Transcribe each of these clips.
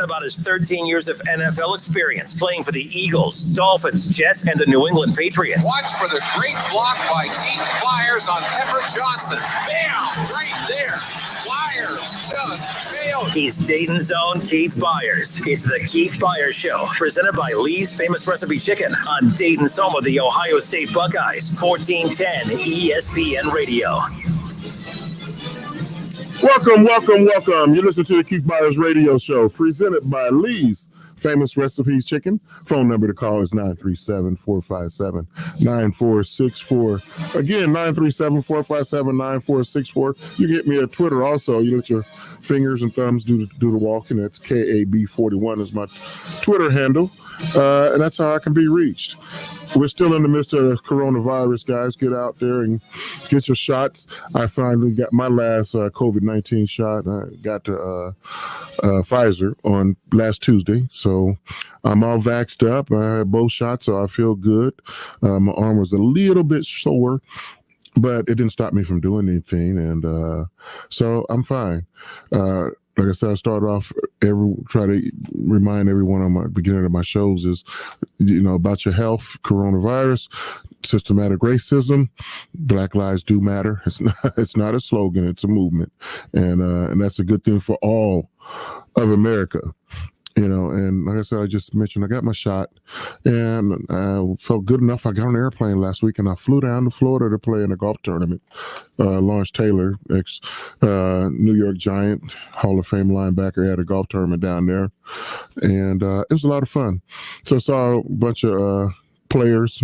About his 13 years of NFL experience playing for the Eagles, Dolphins, Jets, and the New England Patriots. Watch for the great block by Byars on Pepper Johnson. Bam! Right there. Byars just failed. He's Dayton's own Keith Byars. It's the Keith Byars Show, presented by Lee's Famous Recipe Chicken on Dayton's home of the Ohio State Buckeyes, 1410 ESPN Radio. Welcome. You listen to the Keith Byars Radio Show, presented by Lee's Famous Recipes Chicken. Phone number to call is 937-457-9464. Again, 937-457-9464. You get me at Twitter also. You let your fingers and thumbs do the walking. That's KAB41 is my Twitter handle. And that's how I can be reached. We're still in the midst of coronavirus, guys. Get out there and get your shots. I finally got my last COVID-19 shot. I got the Pfizer on last Tuesday. So I'm all vaxxed up. I had both shots, so I feel good. My arm was a little bit sore, but it didn't stop me from doing anything. And so I'm fine. Like I said, I start off try to remind everyone on my beginning of my shows is, about your health, coronavirus, systematic racism, Black Lives Do Matter. It's not a slogan, it's a movement. And that's a good thing for all of America. And like I said, I just mentioned I got my shot and I felt good enough. I got on an airplane last week and I flew down to Florida to play in a golf tournament. Lawrence Taylor, ex-New York Giant, Hall of Fame linebacker, had a golf tournament down there. And it was a lot of fun. So I saw a bunch of players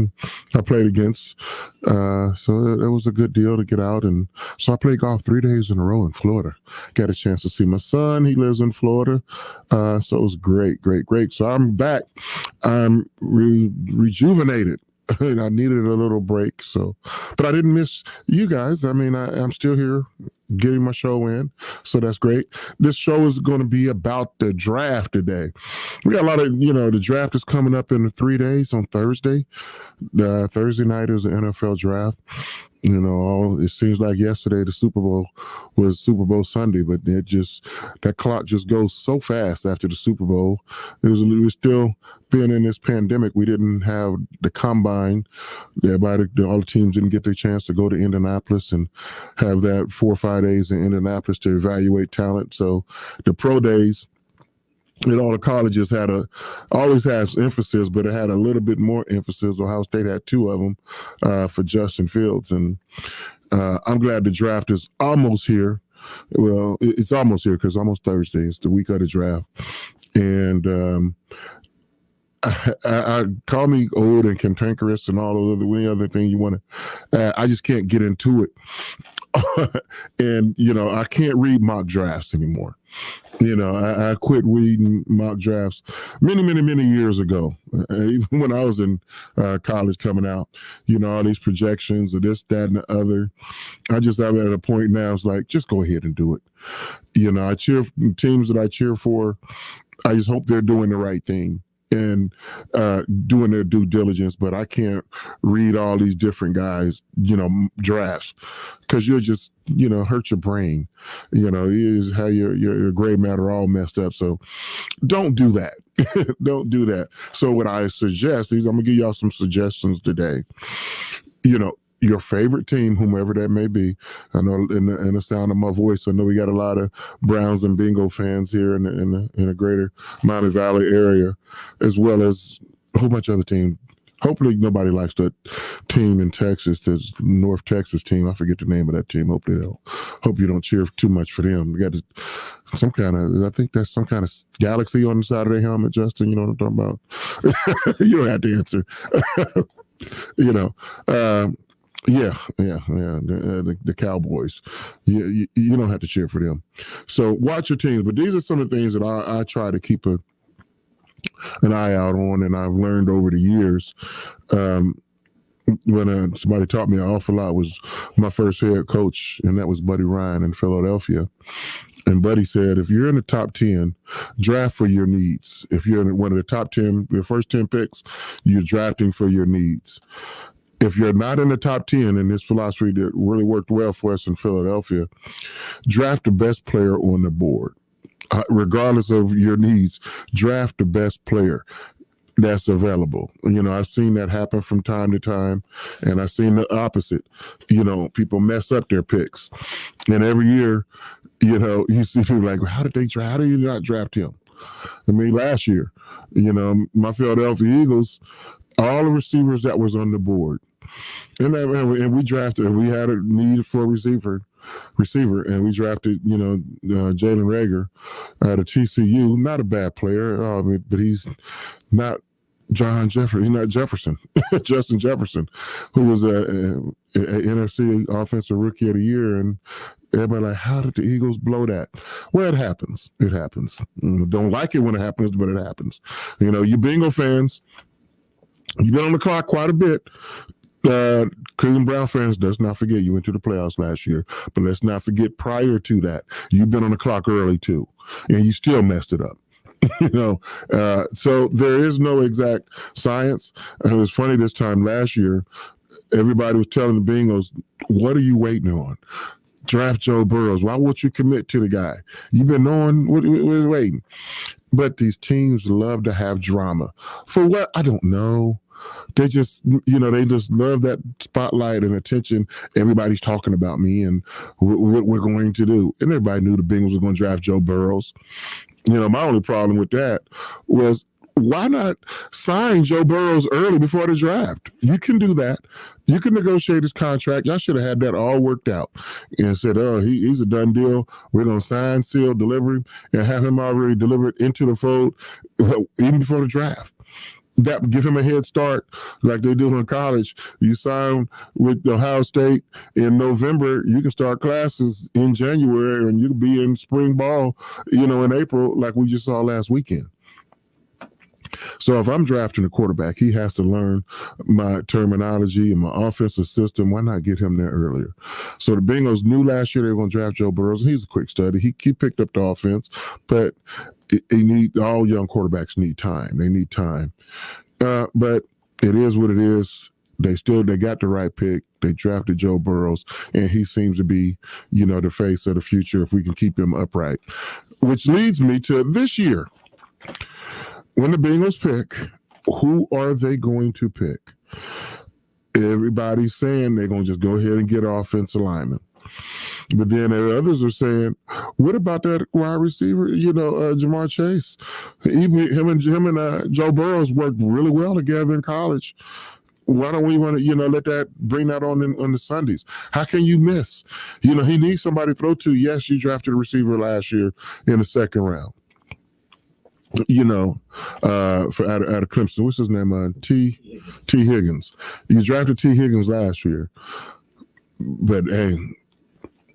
I played against. So it was a good deal to get out. And so I played golf 3 days in a row in Florida. Got a chance to see my son. He lives in Florida. So it was great. So I'm back. I'm rejuvenated. I needed a little break. But I didn't miss you guys. I mean, I'm still here getting my show in. So that's great. This show is going to be about the draft today. We got a lot of, the draft is coming up in 3 days on Thursday. Thursday night is the NFL draft. It seems like yesterday the Super Bowl was Super Bowl Sunday, but that clock just goes so fast after the Super Bowl. We were still being in this pandemic. We didn't have the combine. All the teams didn't get their chance to go to Indianapolis and have that 4 or 5 days in Indianapolis to evaluate talent. So the pro days, all the colleges always has emphasis, but it had a little bit more emphasis. Ohio State had 2 of them for Justin Fields. And I'm glad the draft is almost here. Well, it's almost here because it's almost Thursday. It's the week of the draft. And I call me old and cantankerous and all of any other thing you want to. I just can't get into it. And, I can't read mock drafts anymore. I quit reading mock drafts many, many, many years ago, even when I was in college coming out, all these projections of this, that, and the other. I'm at a point now, it's like, just go ahead and do it. I cheer for teams that I cheer for. I just hope they're doing the right thing and doing their due diligence, but I can't read all these different guys, drafts, because you'll just, hurt your brain. Is how your gray matter all messed up. So don't do that. Don't do that. So what I suggest is I'm gonna give y'all some suggestions today. Your favorite team, whomever that may be. I know in the sound of my voice, I know we got a lot of Browns and Bingo fans here in the greater Miami Valley area, as well as a whole bunch of other teams. Hopefully nobody likes that team in Texas, this North Texas team. I forget the name of that team. Hope you don't cheer too much for them. We got I think that's some kind of galaxy on the side of their helmet, Justin. You know what I'm talking about? You don't have to answer. Yeah. The Cowboys. You don't have to cheer for them. So watch your teams. But these are some of the things that I try to keep an eye out on, and I've learned over the years. When somebody taught me an awful lot was my first head coach, and that was Buddy Ryan in Philadelphia. And Buddy said, if you're in the top 10, draft for your needs. If you're in one of the top 10, your first 10 picks, you're drafting for your needs. If you're not in the top 10, and this philosophy that really worked well for us in Philadelphia, draft the best player on the board. regardless of your needs, draft the best player that's available. I've seen that happen from time to time, and I've seen the opposite. People mess up their picks, and every year, you see people like, how did you not draft him? I mean, last year, my Philadelphia Eagles, all the receivers that was on the board, and we drafted, and we had a need for a receiver, and we drafted, Jalen Reagor out of TCU. Not a bad player, but he's not John Jefferson. He's not Jefferson, Justin Jefferson, who was a NFC Offensive Rookie of the Year. And everybody like, how did the Eagles blow that? Well, it happens. It happens. Don't like it when it happens, but it happens. You Bengal fans, you've been on the clock quite a bit. Cleveland Brown fans, let's not forget you went to the playoffs last year, but let's not forget prior to that, you've been on the clock early too, and you still messed it up. So there is no exact science. And it was funny this time last year, everybody was telling the Bengals, what are you waiting on? Draft Joe Burrows. Why won't you commit to the guy? You've been on, what are you waiting? But these teams love to have drama. For what? I don't know. They just, they just love that spotlight and attention. Everybody's talking about me and what we're going to do. And everybody knew the Bengals were going to draft Joe Burrows. My only problem with that was, why not sign Joe Burrows early before the draft? You can do that. You can negotiate his contract. Y'all should have had that all worked out and said, oh, he's a done deal. We're going to sign, seal, deliver him, and have him already delivered into the fold even before the draft. That would give him a head start like they do in college. You sign with Ohio State in November, you can start classes in January, and you can be in spring ball, in April, like we just saw last weekend. So if I'm drafting a quarterback, he has to learn my terminology and my offensive system. Why not get him there earlier? So the Bengals knew last year they were going to draft Joe Burrows. He's a quick study. He picked up the offense, but all young quarterbacks need time. They need time. But it is what it is. They got the right pick. They drafted Joe Burrows, and he seems to be, the face of the future if we can keep him upright. Which leads me to this year. When the Bengals pick, who are they going to pick? Everybody's saying they're going to just go ahead and get offensive linemen. But then others are saying, what about that wide receiver, Jamar Chase? Him and Joe Burrows worked really well together in college. Why don't we want to, bring that on the Sundays? How can you miss? He needs somebody to throw to. Yes, you drafted a receiver last year in the second round. For out of Clemson. What's his name? T. Higgins. You drafted T. Higgins last year. But, hey,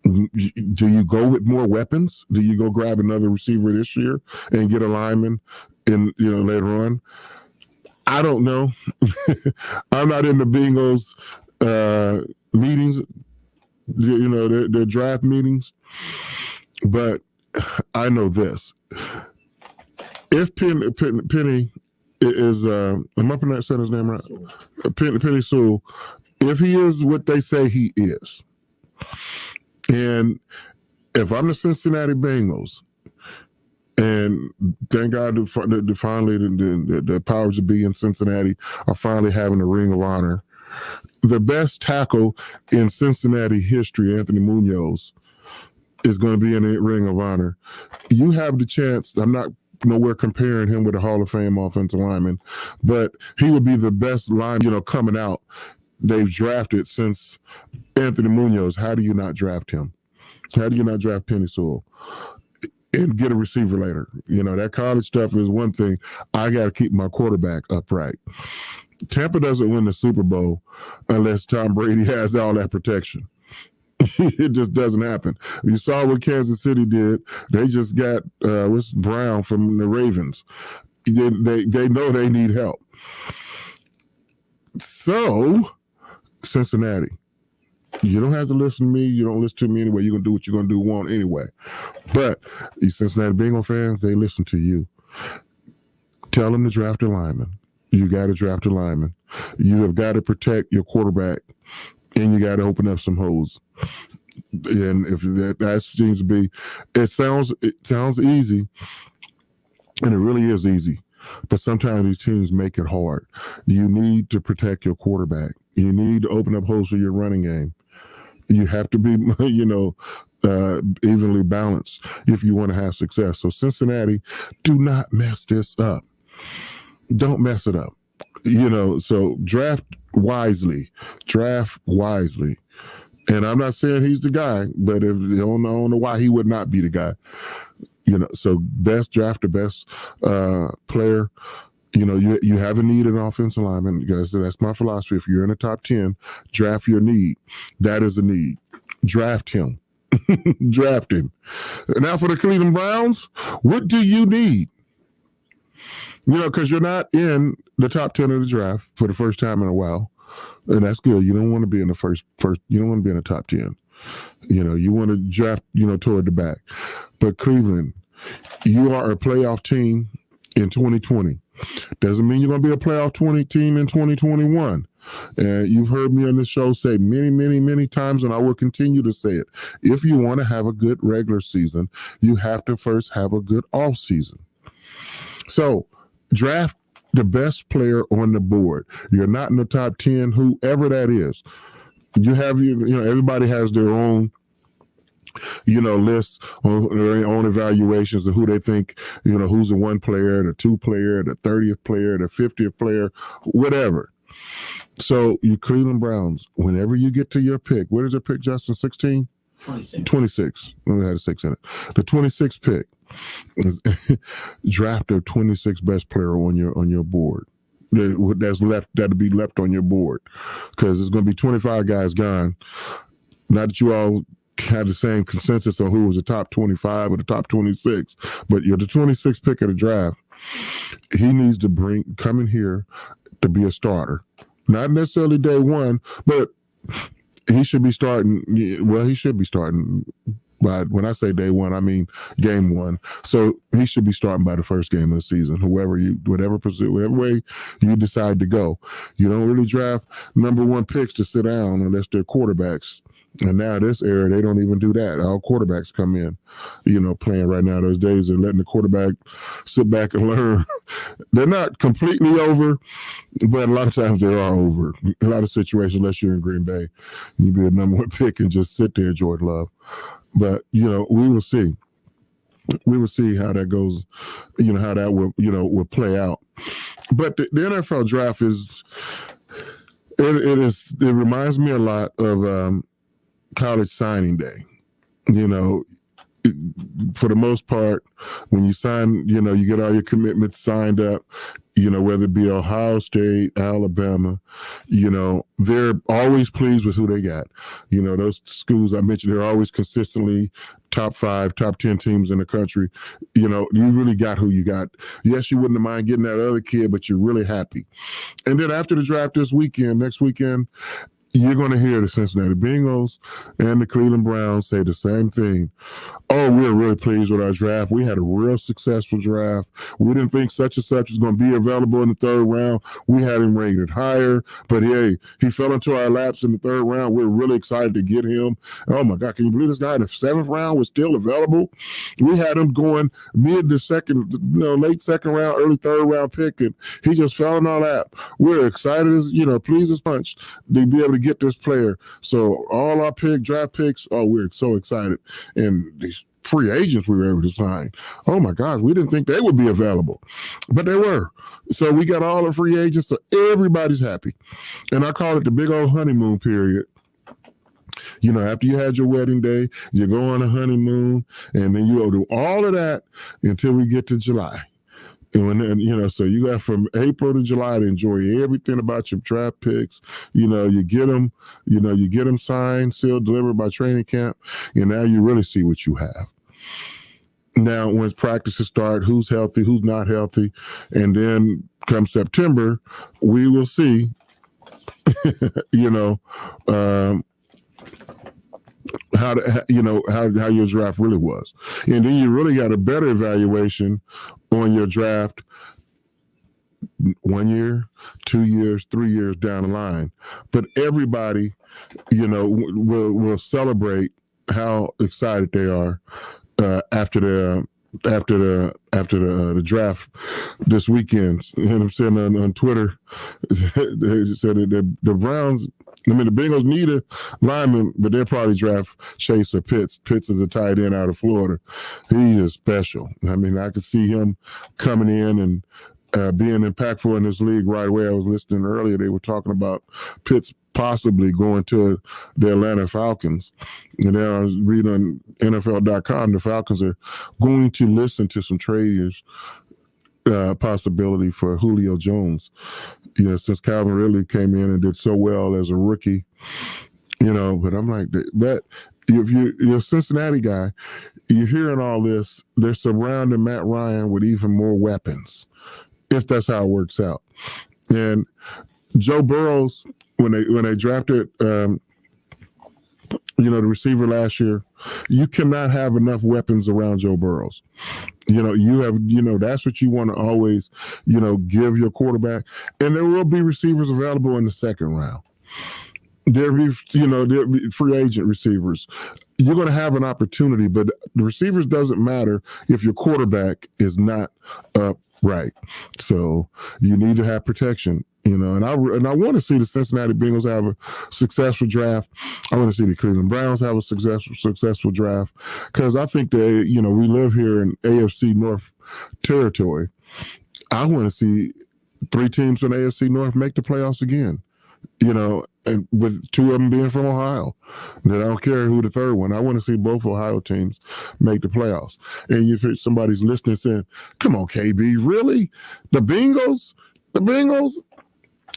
do you go with more weapons? Do you go grab another receiver this year and get a lineman later on? I don't know. I'm not in the Bengals meetings, their draft meetings. But I know this. If Penny is, am I pronouncing his name right? Penny Sewell, if he is what they say he is, and if I'm the Cincinnati Bengals, and thank God that finally the powers that be in Cincinnati are finally having a Ring of Honor, the best tackle in Cincinnati history, Anthony Munoz, is going to be in the Ring of Honor. You have the chance. I'm not nowhere comparing him with a Hall of Fame offensive lineman, but he would be the best lineman, coming out they've drafted since Anthony Munoz. How do you not draft him? How do you not draft Penny Sewell and get a receiver later? That college stuff is one thing. I got to keep my quarterback upright. Tampa doesn't win the Super Bowl unless Tom Brady has all that protection. It just doesn't happen. You saw what Kansas City did. They just got Brown from the Ravens. They know they need help. So, Cincinnati, you don't have to listen to me. You don't listen to me anyway. You're going to do what you're going to want anyway. But these Cincinnati Bengal fans, they listen to you. Tell them to draft a lineman. You got to draft a lineman. You have got to protect your quarterback, and you got to open up some holes. And if that seems to be, it sounds easy, and it really is easy. But sometimes these teams make it hard. You need to protect your quarterback. You need to open up holes for your running game. You have to be, evenly balanced if you want to have success. So Cincinnati, do not mess this up. Don't mess it up. So draft wisely. And I'm not saying he's the guy, but I don't know why he would not be the guy. So best draft the best player. You have a need in offensive lineman. That's my philosophy. If you're in the top 10, draft your need. That is a need. Draft him. Draft him. Now for the Cleveland Browns, what do you need? Because you're not in the top 10 of the draft for the first time in a while. And that's good. You don't want to be in the first. You don't want to be in the top 10. You want to draft, toward the back. But Cleveland, you are a playoff team in 2020. Doesn't mean you're going to be a playoff team in 2021. And you've heard me on this show say many, many, many times, and I will continue to say it. If you want to have a good regular season, you have to first have a good off season. So draft the best player on the board. You're not in the top 10, whoever that is. You have, everybody has their own, lists on their own evaluations of who they think, who's the 1 player, the 2 player, the 30th player, the 50th player, whatever. So you Cleveland Browns, whenever you get to your pick, where does your pick, Justin? 16? 26. We had a 6 in it. The 26th pick. Draft the 26th best player on your board. That'll be left on your board, because there's going to be 25 guys gone. Not that you all had the same consensus on who was the top 25 or the top 26, but you're the 26th pick of the draft. He needs to come in here to be a starter. Not necessarily day one, but he should be starting. Well, he should be starting. But when I say day one, I mean game one. So he should be starting by the first game of the season. Whatever way you decide to go. You don't really draft number 1 picks to sit down unless they're quarterbacks. And now this era, they don't even do that. All quarterbacks come in, playing right now. Those days of letting the quarterback sit back and learn. They're not completely over, but a lot of times they are over. A lot of situations, unless you're in Green Bay, you be a number 1 pick and just sit there, Jordan Love. But, we will see. We will see how that goes, how that will play out. But the NFL draft it reminds me a lot of college signing day. For the most part, when you sign, you get all your commitments signed up, whether it be Ohio State, Alabama, they're always pleased with who they got. Those schools I mentioned, they're always consistently top 5, top 10 teams in the country. You really got who you got. Yes, you wouldn't mind getting that other kid, but you're really happy. And then after the draft next weekend, you're going to hear the Cincinnati Bengals and the Cleveland Browns say the same thing. Oh, we're really pleased with our draft. We had a real successful draft. We didn't think such and such was going to be available in the 3rd round. We had him rated higher, but hey, he fell into our laps in the 3rd round. We're really excited to get him. Oh my God, can you believe this guy in the 7th round was still available? We had him going mid the second, late 2nd round, early 3rd round pick, and he just fell in our lap. We're excited as, pleased as punch to be able to get this player. So all our draft picks, we're so excited. And these free agents we were able to sign, oh my gosh, we didn't think they would be available, but they were. So we got all the free agents, so everybody's happy. And I call it the big old honeymoon period. After you had your wedding day, you go on a honeymoon, and then you'll do all of that until we get to July. And so you got from April to July to enjoy everything about your draft picks. You get them signed, sealed, delivered by training camp, and now you really see what you have. Now, when practices start, who's healthy, who's not healthy, and then come September, we will see, how your draft really was. And then you really got a better evaluation on your draft 1 year, 2 years, 3 years down the line. But everybody, will celebrate how excited they are after the draft this weekend. And I'm saying on Twitter, they said that the Browns, the Bengals need a lineman, but they'll probably draft Chase or Pitts. Pitts is a tight end out of Florida. He is special. I could see him coming in and being impactful in this league right away. I was listening earlier. They were talking about Pitts possibly going to the Atlanta Falcons. And then I was reading on NFL.com, the Falcons are going to listen to some trades possibility for Julio Jones. Since Calvin Ridley came in and did so well as a rookie, but I'm like, that if you're a Cincinnati guy, you're hearing all this, they're surrounding Matt Ryan with even more weapons, if that's how it works out. And Joe Burrows, when they drafted the receiver last year, you cannot have enough weapons around Joe Burrows. You have, that's what you want to always, give your quarterback. And there will be receivers available in the second round. There'll be free agent receivers. You're going to have an opportunity, but the receivers doesn't matter if your quarterback is not up right. So you need to have protection. And I want to see the Cincinnati Bengals have a successful draft. I want to see the Cleveland Browns have a successful draft, because I think that, we live here in AFC North territory. I want to see 3 teams from AFC North make the playoffs again, and with 2 of them being from Ohio. And I don't care who the third one. I want to see both Ohio teams make the playoffs. And if somebody's listening saying, come on, KB, really? The Bengals?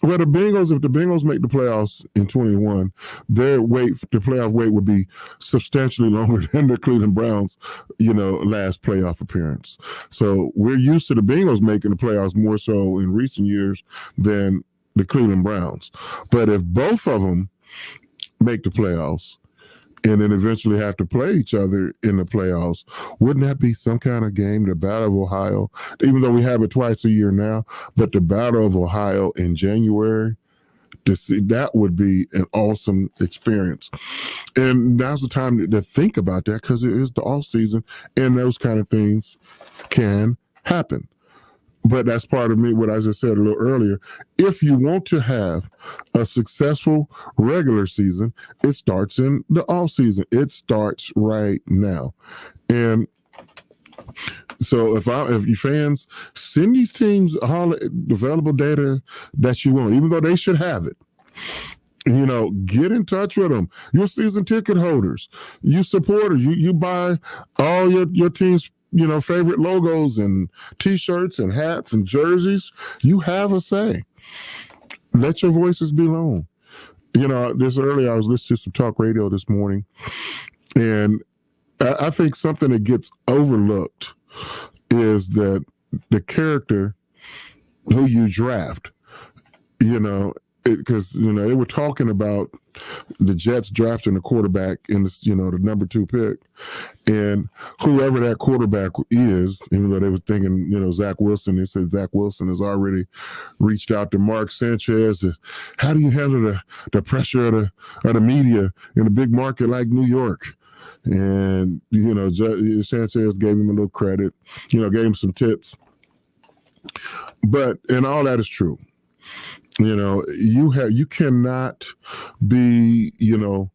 Well, if the Bengals make the playoffs in 21, the playoff wait would be substantially longer than the Cleveland Browns, last playoff appearance. So we're used to the Bengals making the playoffs more so in recent years than the Cleveland Browns. But if both of them make the playoffs and then eventually have to play each other in the playoffs, wouldn't that be some kind of game, the Battle of Ohio? Even though we have it twice a year now, but the Battle of Ohio in January, that would be an awesome experience. And now's the time to think about that, because it is the off season and those kind of things can happen. But that's part of me, what I just said a little earlier. If you want to have a successful regular season, it starts in the off season. It starts right now. And so if you fans, send these teams all the available data that you want, even though they should have it. Get in touch with them. Your season ticket holders, you supporters, you buy all your team's favorite logos and T-shirts and hats and jerseys. You have a say. Let your voices be known. This earlier I was listening to some talk radio this morning, and I think something that gets overlooked is that the character who you draft, because they were talking about the Jets drafting a quarterback in the number 2 pick, and whoever that quarterback is, even though they were thinking Zach Wilson, they said Zach Wilson has already reached out to Mark Sanchez. How do you handle the pressure of the media in a big market like New York? And Sanchez gave him a little credit, gave him some tips, and all that is true. You cannot be, you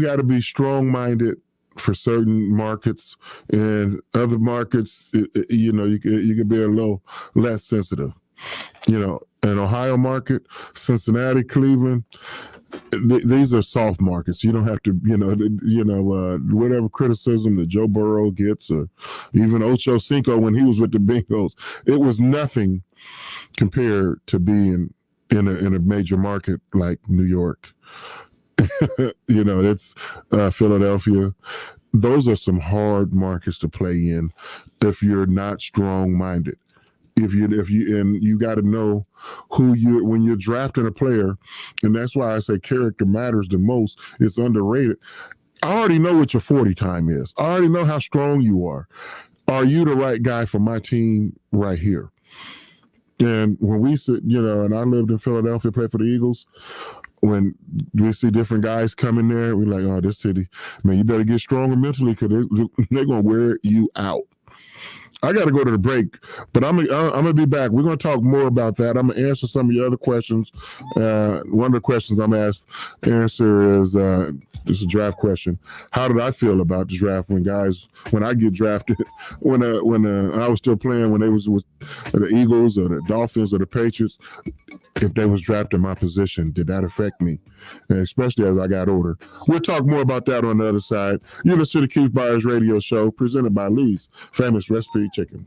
got to be strong-minded for certain markets, and other markets, you can be a little less sensitive. An Ohio market, Cincinnati, Cleveland, these are soft markets. You don't have to, whatever criticism that Joe Burrow gets, or even Ocho Cinco when he was with the Bengals, it was nothing compared to being in a major market like New York. It's Philadelphia. Those are some hard markets to play in if you're not strong-minded. If you got to know when you're drafting a player, and that's why I say character matters the most. It's underrated. I already know what your 40 time is. I already know how strong you are. Are you the right guy for my team right here? And when we sit, and I lived in Philadelphia, played for the Eagles, when we see different guys come in there, we're like, oh, this city, man, you better get stronger mentally because they're going to wear you out. I got to go to the break, but I'm gonna be back. We're going to talk more about that. I'm going to answer some of your other questions. One of the questions I'm asked answer is this is a draft question. How did I feel about the draft when I get drafted? When I was still playing, when they was with the Eagles or the Dolphins or the Patriots, if they was drafting my position, did that affect me? And especially as I got older. We'll talk more about that on the other side. You're listening to the Keith Byars Radio Show, presented by Lee's Famous Recipe Chicken.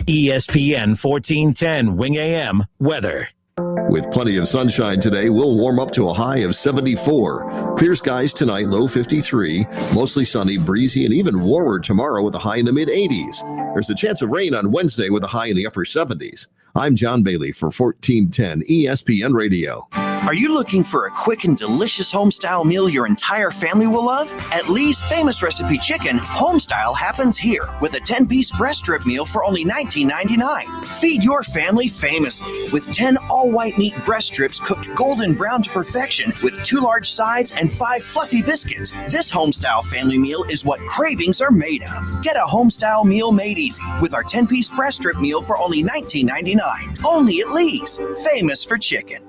ESPN 1410 Wing AM weather. With plenty of sunshine today, we'll warm up to a high of 74. Clear skies tonight, low 53. Mostly sunny, breezy, and even warmer tomorrow with a high in the mid-80s. There's a chance of rain on Wednesday with a high in the upper 70s. I'm John Bailey for 1410 ESPN Radio. Are you looking for a quick and delicious home-style meal your entire family will love? At Lee's Famous Recipe Chicken, home-style happens here with a 10-piece breast strip meal for only $19.99. Feed your family famously with 10 all-white meat breast strips cooked golden brown to perfection with 2 large sides and 5 fluffy biscuits. This home-style family meal is what cravings are made of. Get a home-style meal made easy with our 10-piece breast strip meal for only $19.99. Only at Lee's, famous for chicken.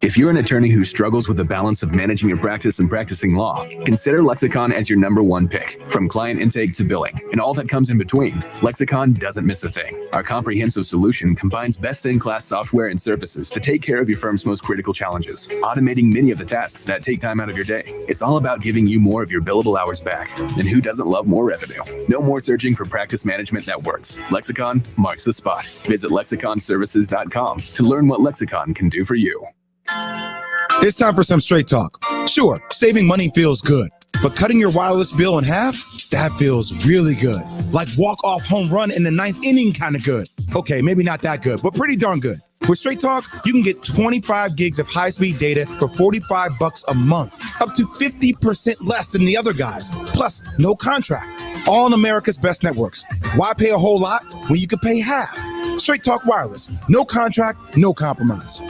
If you're an attorney who struggles with the balance of managing your practice and practicing law, consider Lexicon as your #1 pick. From client intake to billing and all that comes in between, Lexicon doesn't miss a thing. Our comprehensive solution combines best-in-class software and services to take care of your firm's most critical challenges, automating many of the tasks that take time out of your day. It's all about giving you more of your billable hours back. And who doesn't love more revenue? No more searching for practice management that works. Lexicon marks the spot. Visit lexiconservices.com to learn what Lexicon can do for you. It's time for some straight talk. Sure, saving money feels good, but cutting your wireless bill in half, that feels really good. Like walk-off home run in the 9th inning kind of good. Okay, maybe not that good, but pretty darn good. With Straight Talk, you can get 25 gigs of high-speed data for $45 a month, up to 50% less than the other guys. Plus, no contract. All on America's best networks. Why pay a whole lot when you can pay half? Straight Talk Wireless. No contract, no compromise.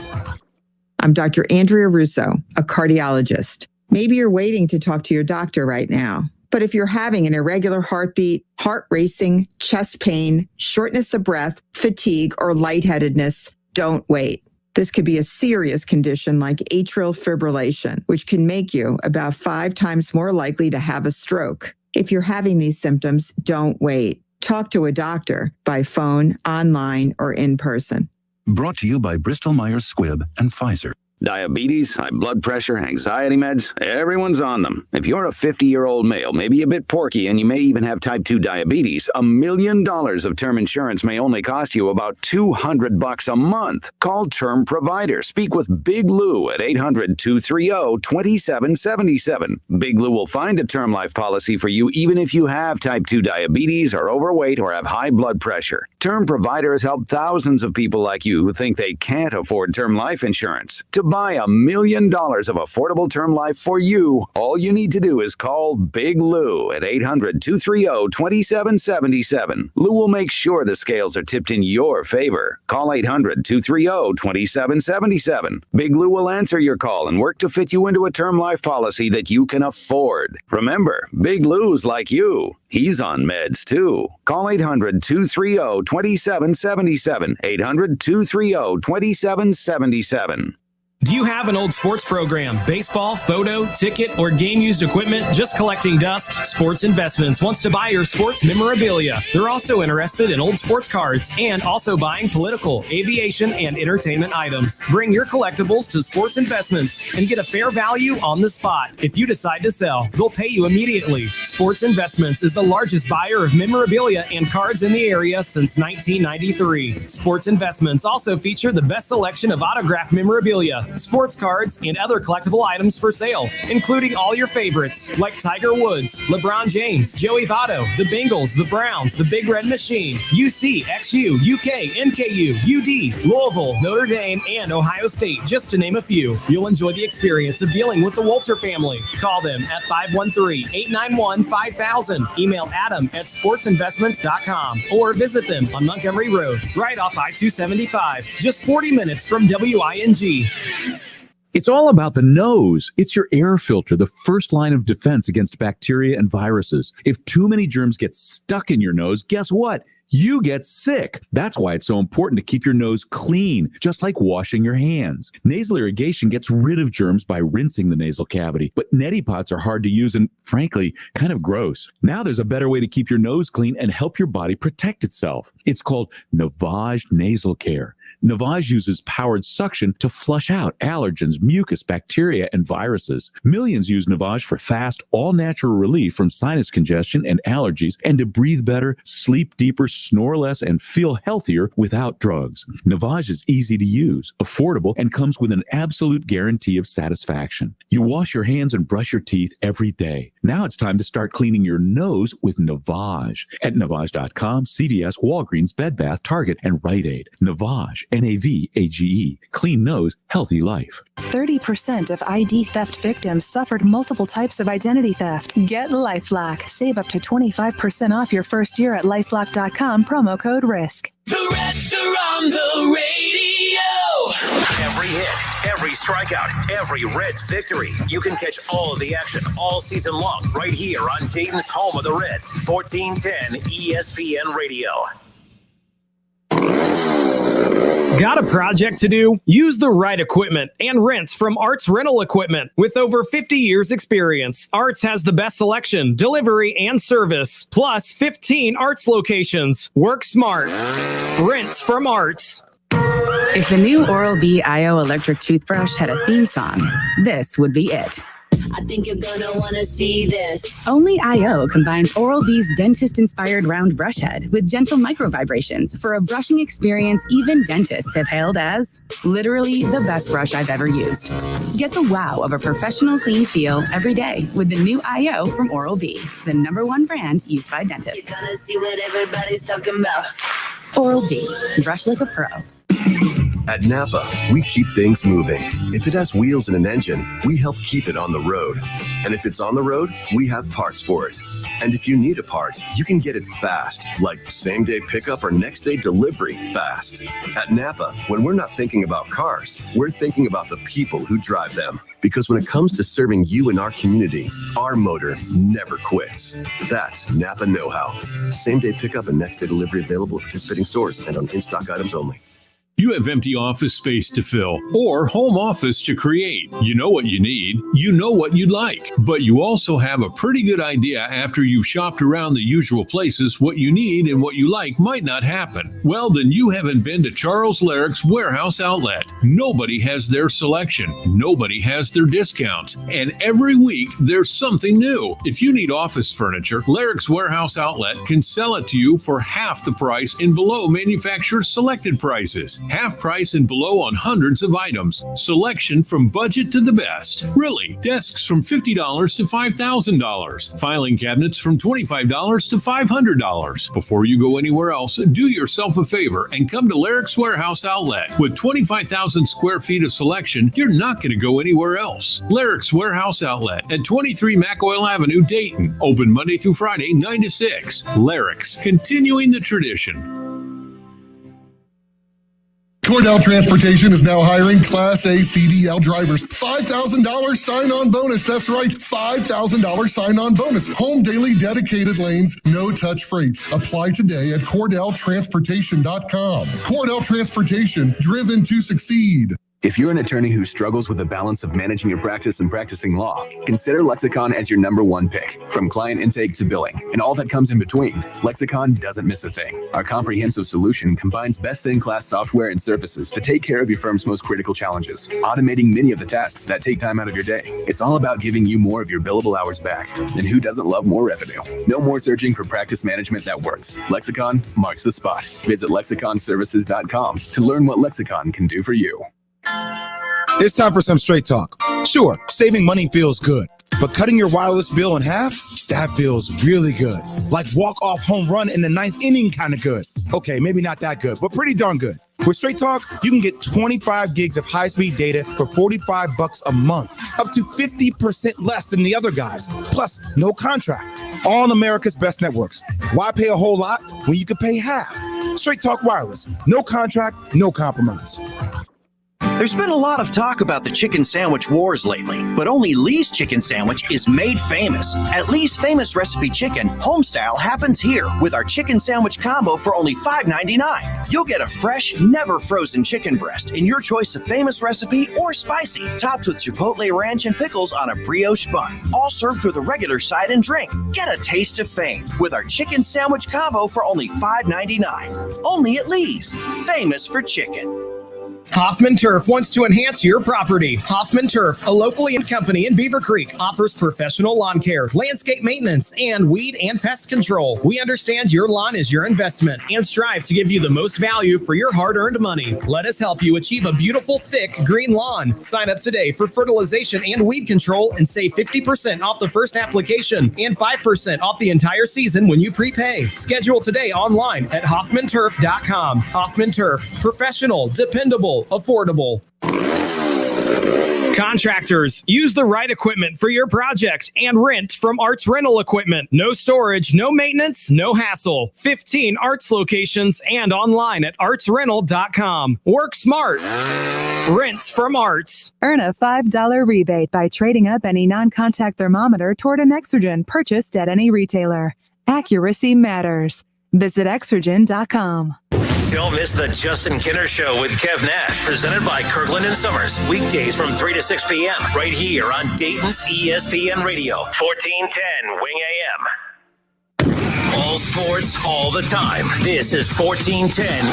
I'm Dr. Andrea Russo, a cardiologist. Maybe you're waiting to talk to your doctor right now. But if you're having an irregular heartbeat, heart racing, chest pain, shortness of breath, fatigue, or lightheadedness, don't wait. This could be a serious condition like atrial fibrillation, which can make you about 5 times more likely to have a stroke. If you're having these symptoms, don't wait. Talk to a doctor by phone, online, or in person. Brought to you by Bristol Myers Squibb and Pfizer. Diabetes, high blood pressure, anxiety meds, everyone's on them. If you're a 50-year-old male, maybe a bit porky, and you may even have type 2 diabetes, $1 million of term insurance may only cost you about $200 a month. Call Term Provider. Speak with Big Lou at 800-230-2777. Big Lou will find a term life policy for you even if you have type 2 diabetes, are overweight, or have high blood pressure. Term Provider has helped thousands of people like you who think they can't afford term life insurance. To buy $1 million of affordable term life for you, all you need to do is call Big Lou at 800-230-2777. Lou will make sure the scales are tipped in your favor. Call 800-230-2777. Big Lou will answer your call and work to fit you into a term life policy that you can afford. Remember, Big Lou's like you. He's on meds too. Call 800-230-2777. 800-230-2777. Do you have an old sports program, baseball, photo, ticket, or game-used equipment just collecting dust? Sports Investments wants to buy your sports memorabilia. They're also interested in old sports cards and also buying political, aviation, and entertainment items. Bring your collectibles to Sports Investments and get a fair value on the spot. If you decide to sell, they'll pay you immediately. Sports Investments is the largest buyer of memorabilia and cards in the area since 1993. Sports Investments also feature the best selection of autographed memorabilia, sports cards, and other collectible items for sale, including all your favorites like Tiger Woods, LeBron James, Joey Votto, the Bengals, the Browns, the Big Red Machine, UC, XU, UK, NKU, UD, Louisville, Notre Dame, and Ohio State, just to name a few. You'll enjoy the experience of dealing with the Walter family. Call them at 513-891-5000. Email Adam at sportsinvestments.com or visit them on Montgomery Road, right off I-275, just 40 minutes from WING. It's all about the nose. It's your air filter, the first line of defense against bacteria and viruses. If too many germs get stuck in your nose, guess what? You get sick. That's why it's so important to keep your nose clean, just like washing your hands. Nasal irrigation gets rid of germs by rinsing the nasal cavity, but neti pots are hard to use and, frankly, kind of gross. Now there's a better way to keep your nose clean and help your body protect itself. It's called Navage Nasal Care. Navage uses powered suction to flush out allergens, mucus, bacteria, and viruses. Millions use Navage for fast, all-natural relief from sinus congestion and allergies, and to breathe better, sleep deeper, snore less, and feel healthier without drugs. Navage is easy to use, affordable, and comes with an absolute guarantee of satisfaction. You wash your hands and brush your teeth every day. Now it's time to start cleaning your nose with Navage. At Navage.com, CVS, Walgreens, Bed Bath, Target, and Rite Aid. Navage. Navage. Clean nose, healthy life. 30% of ID theft victims suffered multiple types of identity theft. Get LifeLock. Save up to 25% off your first year at LifeLock.com, promo code RISK. The Reds are on the radio. Every hit, every strikeout, every Reds victory. You can catch all of the action all season long right here on Dayton's home of the Reds, 1410 ESPN Radio. Got a project to do? Use the right equipment and rent from Arts Rental Equipment. With over 50 years experience, Arts has the best selection, delivery, and service, plus 15 Arts locations. Work smart. Rent from Arts. If the new Oral-B IO electric toothbrush had a theme song, this would be it. I think you're gonna wanna see this. Only IO combines Oral-B's dentist-inspired round brush head with gentle micro vibrations for a brushing experience even dentists have hailed as literally the best brush I've ever used. Get the wow of a professional clean feel every day with the new IO from Oral-B, the #1 brand used by dentists. You're gonna see what everybody's talking about. Oral-B, brush like a pro. At Napa, we keep things moving. If it has wheels and an engine, we help keep it on the road. And if it's on the road, we have parts for it. And if you need a part, you can get it fast, like same-day pickup or next-day delivery fast. At Napa, when we're not thinking about cars, we're thinking about the people who drive them. Because when it comes to serving you and our community, our motor never quits. That's Napa know-how. Same-day pickup and next-day delivery available at participating stores and on in-stock items only. You have empty office space to fill or home office to create. You know what you need. You know what you'd like. But you also have a pretty good idea after you've shopped around the usual places what you need and what you like might not happen. Well, then you haven't been to Charles Larrick's Warehouse Outlet. Nobody has their selection. Nobody has their discounts. And every week there's something new. If you need office furniture, Larrick's Warehouse Outlet can sell it to you for half the price and below manufacturer's selected prices. Half price and below on hundreds of items. Selection from budget to the best. Really, desks from $50 to $5,000. Filing cabinets from $25 to $500. Before you go anywhere else, do yourself a favor and come to Larrick's Warehouse Outlet. With 25,000 square feet of selection, you're not going to go anywhere else. Larrick's Warehouse Outlet at 23 McOil Avenue, Dayton. Open Monday through Friday, 9 to 6. Larrick's, continuing the tradition. Cordell Transportation is now hiring Class A CDL drivers. $5,000 sign-on bonus. That's right, $5,000 sign-on bonus. Home daily dedicated lanes, no-touch freight. Apply today at CordellTransportation.com. Cordell Transportation, driven to succeed. If you're an attorney who struggles with the balance of managing your practice and practicing law, consider Lexicon as your #1 pick. From client intake to billing and all that comes in between, Lexicon doesn't miss a thing. Our comprehensive solution combines best-in-class software and services to take care of your firm's most critical challenges, automating many of the tasks that take time out of your day. It's all about giving you more of your billable hours back. And who doesn't love more revenue? No more searching for practice management that works. Lexicon marks the spot. Visit lexiconservices.com to learn what Lexicon can do for you. It's time for some straight talk. Sure, saving money feels good, but cutting your wireless bill in half, that feels really good. Like walk-off home run in the ninth inning kind of good. Okay, maybe not that good, but pretty darn good. With Straight Talk, you can get 25 gigs of high-speed data for $45 a month, up to 50% less than the other guys. Plus, no contract. All on America's best networks. Why pay a whole lot when you could pay half? Straight Talk Wireless. No contract, no compromise. There's been a lot of talk about the chicken sandwich wars lately, but only Lee's Chicken Sandwich is made famous. At Lee's Famous Recipe Chicken, homestyle happens here with our chicken sandwich combo for only $5.99. You'll get a fresh, never frozen chicken breast in your choice of famous recipe or spicy, topped with chipotle ranch and pickles on a brioche bun, all served with a regular side and drink. Get a taste of fame with our chicken sandwich combo for only $5.99. Only at Lee's, famous for chicken. Hoffman Turf wants to enhance your property. Hoffman Turf, a locally owned company in Beaver Creek, offers professional lawn care, landscape maintenance, and weed and pest control. We understand your lawn is your investment and strive to give you the most value for your hard-earned money. Let us help you achieve a beautiful, thick, green lawn. Sign up today for fertilization and weed control and save 50% off the first application and 5% off the entire season when you prepay. Schedule today online at hoffmanturf.com. Hoffman Turf, professional, dependable, affordable. Contractors, use the right equipment for your project and rent from Arts Rental Equipment. No storage, no maintenance, no hassle. 15 Arts locations and online at artsrental.com. Work smart. Rents from Arts. Earn a $5 rebate by trading up any non-contact thermometer toward an Exergen purchased at any retailer. Accuracy matters. Visit Exergen.com. Don't miss the Justin Kinner Show with Kev Nash, presented by Kirkland & Summers. Weekdays from 3 to 6 p.m. right here on Dayton's ESPN Radio, 1410 Wing AM. All sports, all the time. This is 1410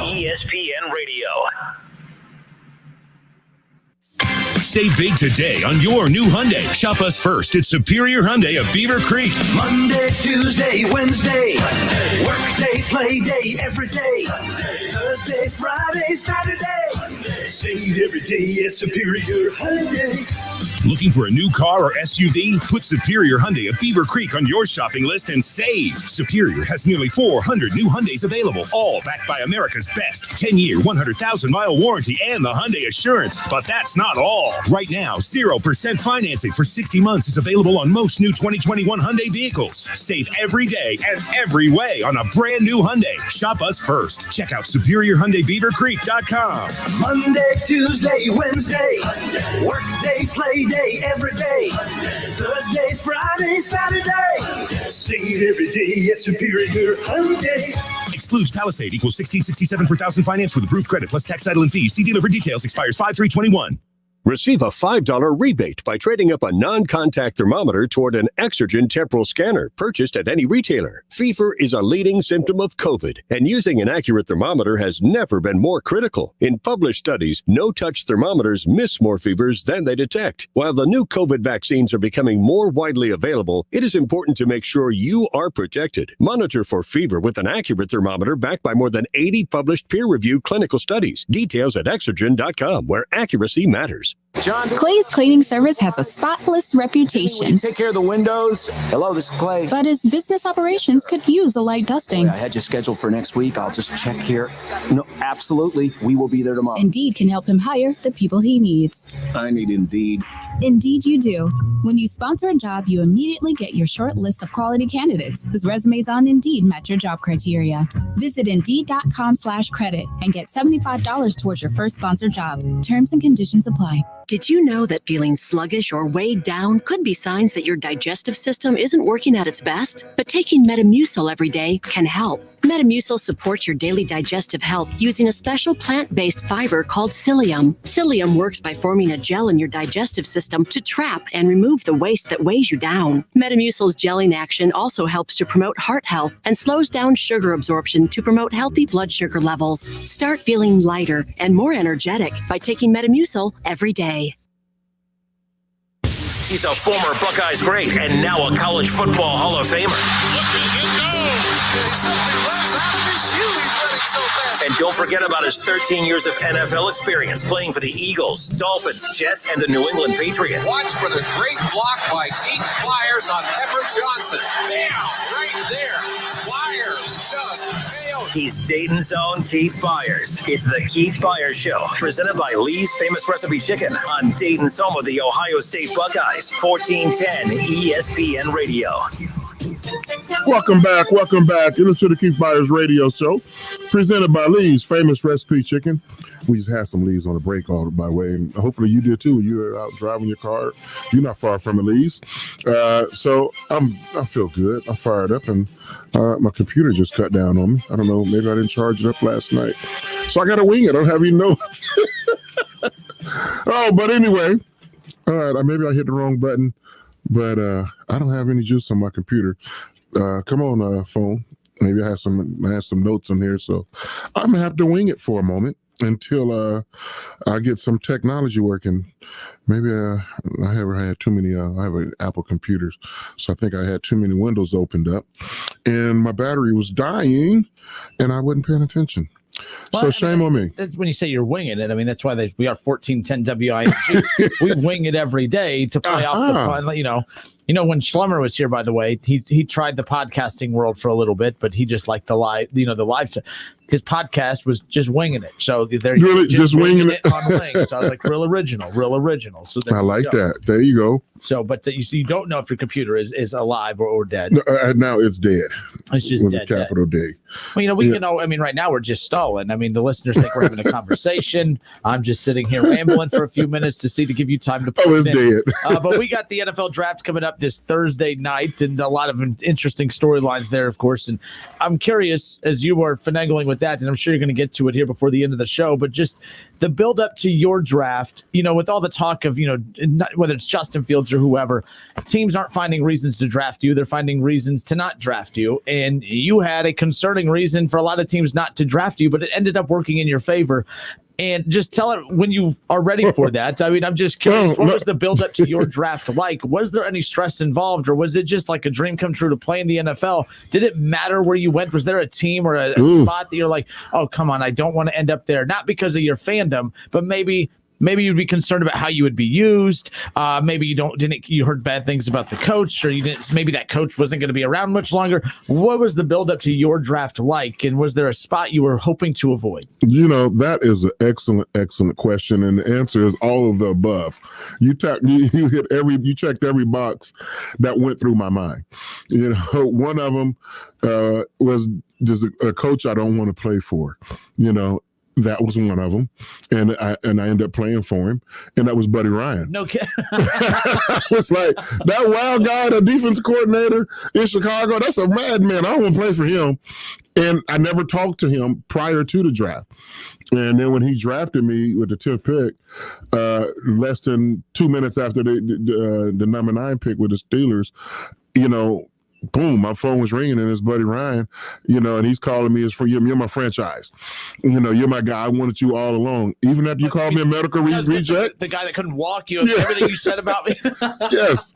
ESPN Radio. Save big today on your new Hyundai. Shop us first at Superior Hyundai of Beaver Creek. Monday, Tuesday, Wednesday, Monday. Work day, play day, every day. Monday. Thursday, Friday, Saturday. Monday. Save every day at Superior Hyundai. Looking for a new car or SUV? Put Superior Hyundai of Beaver Creek on your shopping list and save. Superior has nearly 400 new Hyundais available, all backed by America's best 10-year, 100,000-mile warranty and the Hyundai Assurance. But that's not all. Right now, 0% financing for 60 months is available on most new 2021 Hyundai vehicles. Save every day and every way on a brand new Hyundai. Shop us first. Check out SuperiorHyundaiBeaverCreek.com. Monday, Tuesday, Wednesday, Monday. Work day, play day, every day. Monday. Thursday, Friday, Saturday. Save every day at Superior Hyundai. Excludes Palisade, equals $1,667 per thousand finance with approved credit plus tax, title, and fees. See dealer for details. Expires 5/3/21. Receive a $5 rebate by trading up a non-contact thermometer toward an Exergen temporal scanner purchased at any retailer. Fever is a leading symptom of COVID, and using an accurate thermometer has never been more critical. In published studies, no-touch thermometers miss more fevers than they detect. While the new COVID vaccines are becoming more widely available, it is important to make sure you are protected. Monitor for fever with an accurate thermometer backed by more than 80 published peer-reviewed clinical studies. Details at Exergen.com, where accuracy matters. John, Clay's cleaning service has a spotless reputation. Take care of the windows. Hello, this is Clay. But his business operations could use a light dusting. I had you scheduled for next week. I'll just check here. No, absolutely. We will be there tomorrow. Indeed can help him hire the people he needs. I need Indeed. Indeed you do. When you sponsor a job, you immediately get your short list of quality candidates whose resumes on Indeed match your job criteria. Visit Indeed.com/credit and get $75 towards your first sponsored job. Terms and conditions apply. Did you know that feeling sluggish or weighed down could be signs that your digestive system isn't working at its best? But taking Metamucil every day can help. Metamucil supports your daily digestive health using a special plant-based fiber called psyllium. Psyllium works by forming a gel in your digestive system to trap and remove the waste that weighs you down. Metamucil's gelling action also helps to promote heart health and slows down sugar absorption to promote healthy blood sugar levels. Start feeling lighter and more energetic by taking Metamucil every day. He's a former Buckeyes great and now a college football Hall of Famer. And Don't forget about his 13 years of NFL experience playing for the Eagles, Dolphins, Jets, and the New England Patriots. Watch for the great block by Keith Byars on Pepper Johnson. Bam! Right there. Byars just nailed it. He's Dayton's own Keith Byars. It's the Keith Byars Show, presented by Lee's Famous Recipe Chicken on Dayton's home of the Ohio State Buckeyes, 1410 ESPN Radio. Welcome back. You're listening to the Keith Byars Radio Show, presented by Lee's Famous Recipe Chicken. We just had some Lee's on the break, all by the way, and hopefully you did too. You were out driving your car. You're not far from the Lee's, so I feel good. I'm fired up, and my computer just cut down on me. I don't know. Maybe I didn't charge it up last night, so I got to wing it. I don't have any notes. But anyway, all right. Maybe I hit the wrong button. But I don't have any juice on my computer. Come on, phone. Maybe I have some notes on here, so I'm gonna have to wing it for a moment until I get some technology working. Maybe I have had too many. I have an Apple computer, so I think I had too many windows opened up, and my battery was dying, and I wasn't paying attention. Well, so shame on me. When you say you're winging it, I mean, that's why we are 1410 WING. We wing it every day to play off the, you know, when Schlemmer was here, by the way, he tried the podcasting world for a little bit, but he just liked the live. His podcast was just winging it. So they're really just winging it on wing. So I was like, real original. So I like that. There you go. So, but you don't know if your computer is alive or dead. No, now it's dead. It's just with dead. Capital D. Well, we can know. I mean, right now we're just stalling. I mean, the listeners think we're having a conversation. I'm just sitting here rambling for a few minutes to give you time to. Oh, it's dead. But we got the NFL draft coming up this Thursday night, and a lot of interesting storylines there, of course. And I'm curious, as you are finagling with that, and I'm sure you're going to get to it here before the end of the show, but just the build up to your draft, with all the talk of, whether it's Justin Fields or whoever, teams aren't finding reasons to draft you. They're finding reasons to not draft you. And you had a concerning reason for a lot of teams not to draft you, but it ended up working in your favor. And just tell it when you are ready for that. I mean, I'm just curious, what was the build up to your draft like? Was there any stress involved, or was it just like a dream come true to play in the NFL? Did it matter where you went? Was there a team or a spot that you're like, oh, come on, I don't want to end up there? Not because of your fandom, but maybe you'd be concerned about how you would be used. Maybe you heard bad things about the coach, or maybe that coach wasn't going to be around much longer. What was the build up to your draft like? And was there a spot you were hoping to avoid? That is an excellent question. And the answer is all of the above. You checked every box that went through my mind. One of them was just a coach I don't want to play for, That was one of them, and I ended up playing for him, and that was Buddy Ryan. No kidding. It's like that wild guy, the defense coordinator in Chicago. That's a madman. I don't want to play for him, and I never talked to him prior to the draft. And then when he drafted me with the 10th pick, less than 2 minutes after the number 9 pick with the Steelers, boom, my phone was ringing, and it's Buddy Ryan, and he's calling me as for you're my franchise. You're my guy. I wanted you all along. Even after you called me a medical reject. The guy that couldn't walk you, everything you said about me. Yes.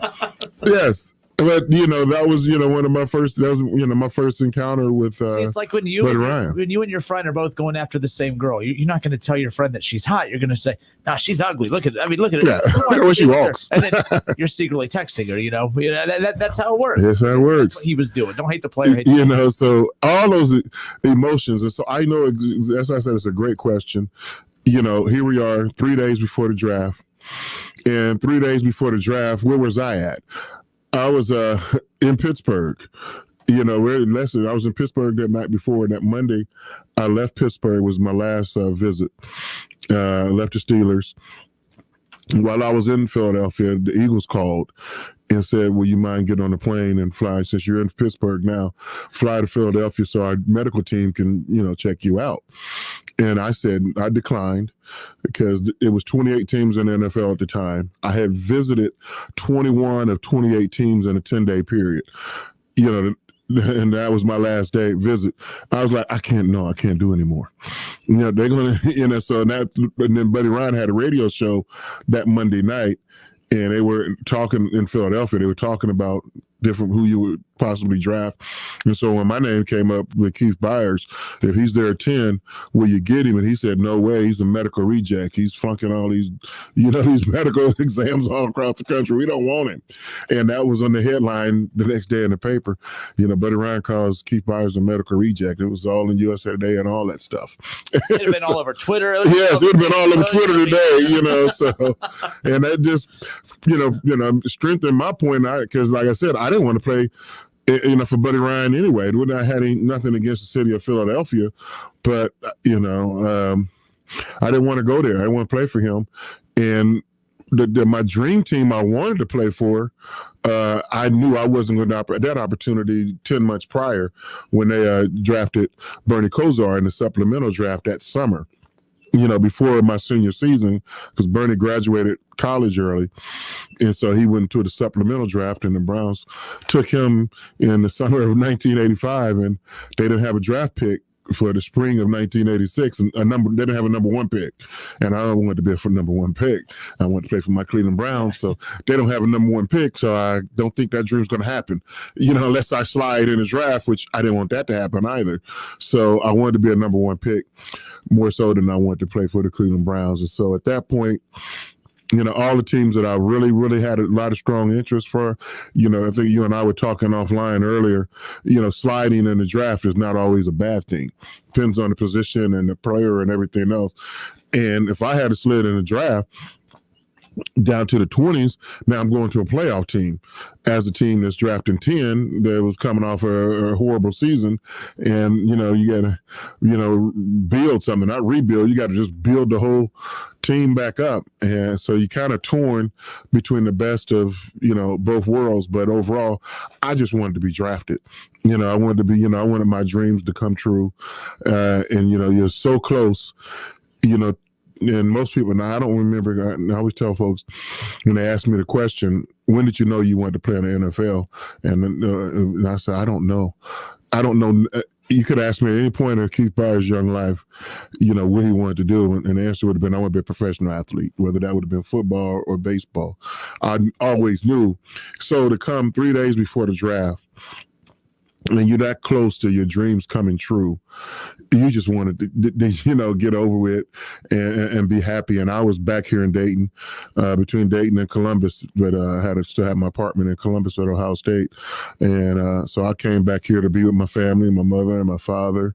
But that was one of my first. That was my first encounter with. See, it's like when you and your friend are both going after the same girl. You're not going to tell your friend that she's hot. You're going to say, "No, she's ugly. Look at her. Yeah, look at where she walks." And then you're secretly texting her. That's how it works. Yes, that works. That's what he was doing. Don't hate the player. Hate the player. So all those emotions, and so I know. As I said, it's a great question. Here we are, 3 days before the draft, and 3 days before the draft, where was I at? I was in Pittsburgh. I was in Pittsburgh that night before. That Monday, I left Pittsburgh. Was my last visit. Left the Steelers. While I was in Philadelphia, the Eagles called and said, "Will you mind getting on the plane and fly? Since you're in Pittsburgh now, fly to Philadelphia so our medical team can, check you out." And I said I declined because it was 28 teams in the NFL at the time. I had visited 21 of 28 teams in a 10-day period. And that was my last day visit. I was like, I can't do anymore. They're going to, so that, and then Buddy Ryan had a radio show that Monday night, and they were talking in Philadelphia. They were talking about different who you would possibly draft. And so when my name came up with Keith Byars, if he's there at 10, will you get him? And he said, no way. He's a medical reject. He's flunking all these, these medical exams all across the country. We don't want him. And that was on the headline the next day in the paper. Buddy Ryan calls Keith Byars a medical reject. It was all in USA Today and all that stuff. It'd have been all over Twitter. Yes, it would have been all over Twitter today, so, and that just, strengthened my point, because like I said, I didn't want to play, for Buddy Ryan anyway. It wouldn't have had nothing against the city of Philadelphia, but, I didn't want to go there. I didn't want to play for him. And my dream team I wanted to play for, I knew I wasn't going to have that opportunity 10 months prior when they drafted Bernie Kosar in the supplemental draft that summer. Before my senior season, because Bernie graduated college early. And so he went to the supplemental draft, and the Browns took him in the summer of 1985, and they didn't have a draft pick for the spring of 1986, and they didn't have a number one pick. And I don't want to be for number one pick. I want to play for my Cleveland Browns, so they don't have a number one pick, so I don't think that dream's going to happen, unless I slide in the draft, which I didn't want that to happen either. So I wanted to be a number one pick more so than I wanted to play for the Cleveland Browns. And so at that point, all the teams that I really, really had a lot of strong interest for, I think you and I were talking offline earlier, sliding in the draft is not always a bad thing. Depends on the position and the player and everything else. And if I had a slid in the draft down to the 20s, now I'm going to a playoff team as a team that's drafting 10 that was coming off a horrible season. And, you got to, build something, not rebuild. You got to just build the whole team back up. And so you kind of torn between the best of, both worlds. But overall, I just wanted to be drafted. I wanted to be, I wanted my dreams to come true. And, you're so close, and most people, now I don't remember, I always tell folks when they ask me the question, when did you know you wanted to play in the NFL? And I said, I don't know. You could ask me at any point in Keith Byers' young life, what he wanted to do. And the answer would have been, I want to be a professional athlete, whether that would have been football or baseball. I always knew. So to come 3 days before the draft, and you're that close to your dreams coming true, you just wanted to get over with and be happy. And I was back here in Dayton, between Dayton and Columbus, but I had to still have my apartment in Columbus at Ohio State. And so I came back here to be with my family, my mother and my father,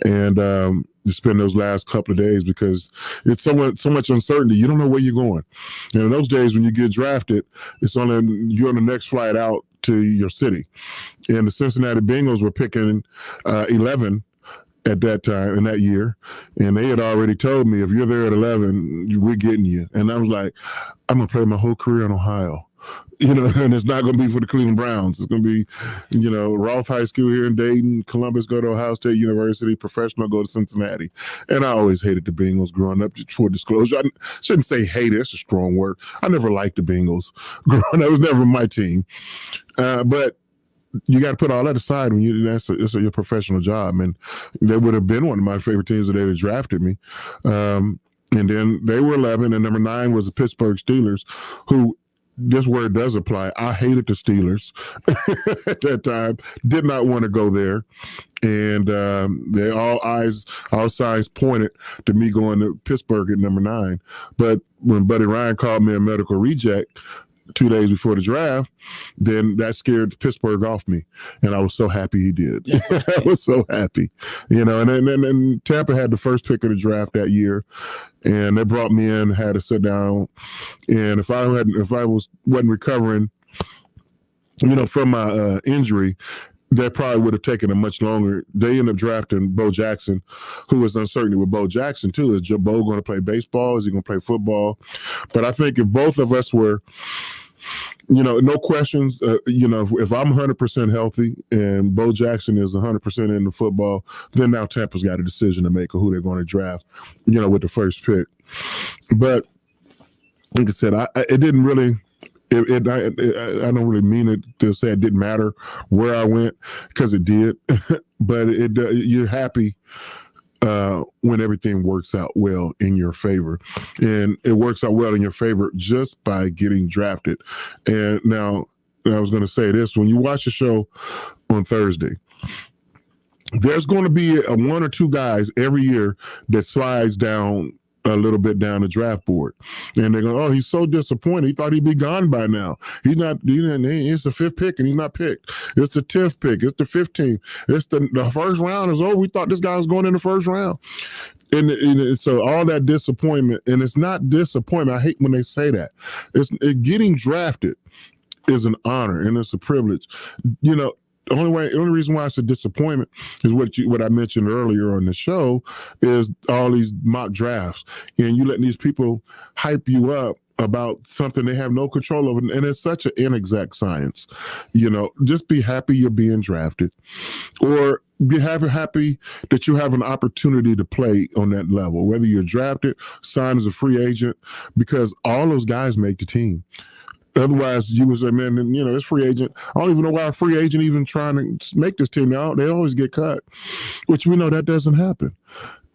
and to spend those last couple of days, because it's so much uncertainty. You don't know where you're going. And in those days when you get drafted, you're on the next flight out to your city. And the Cincinnati Bengals were picking 11 at that time, in that year. And they had already told me, if you're there at 11, we're getting you. And I was like, I'm going to play my whole career in Ohio. And it's not going to be for the Cleveland Browns. It's going to be, Roth High School here in Dayton, Columbus go to Ohio State University, professional go to Cincinnati. And I always hated the Bengals growing up, just for disclosure. I shouldn't say hate it, that's a strong word. I never liked the Bengals growing up. It was never my team. But you got to put all that aside when it's your professional job. And they would have been one of my favorite teams that they'd have drafted me. And then they were 11, and number 9 was the Pittsburgh Steelers, who, this word does apply. I hated the Steelers at that time. Did not want to go there. And all signs pointed to me going to Pittsburgh at number 9. But when Buddy Ryan called me a medical reject 2 days before the draft, then that scared Pittsburgh off me. And I was so happy he did. I was so happy, and then Tampa had the first pick of the draft that year, and they brought me in, had to sit down. And if I wasn't recovering, from my injury, that probably would have taken a much longer. They ended up drafting Bo Jackson, who was uncertainty with Bo Jackson too. Is Bo going to play baseball? Is he going to play football? But I think if both of us were, no questions, if I'm 100% healthy and Bo Jackson is 100% into football, then now Tampa's got a decision to make of who they're going to draft, with the first pick. But like I said, it didn't really. I don't really mean it to say it didn't matter where I went, because it did. But you're happy when everything works out well in your favor, and it works out well in your favor just by getting drafted. And now, I was going to say this, when you watch the show on Thursday, there's going to be one or two guys every year that slides down a little bit down the draft board, and they're going, oh, he's so disappointed. He thought he'd be gone by now. He's not. It's the 5th pick, and he's not picked. It's the 10th pick. It's the 15th. It's the first round is over. We thought this guy was going in the first round, and so all that disappointment, and it's not disappointment. I hate when they say that. Getting drafted is an honor and it's a privilege. The only reason why it's a disappointment is what I mentioned earlier on the show is all these mock drafts, and you letting these people hype you up about something they have no control over, and it's such an inexact science. Just be happy you're being drafted, or be happy that you have an opportunity to play on that level, whether you're drafted, signed as a free agent, because all those guys make the team. Otherwise, you would say, man, this free agent, I don't even know why a free agent even trying to make this team now. They always get cut, which we know that doesn't happen.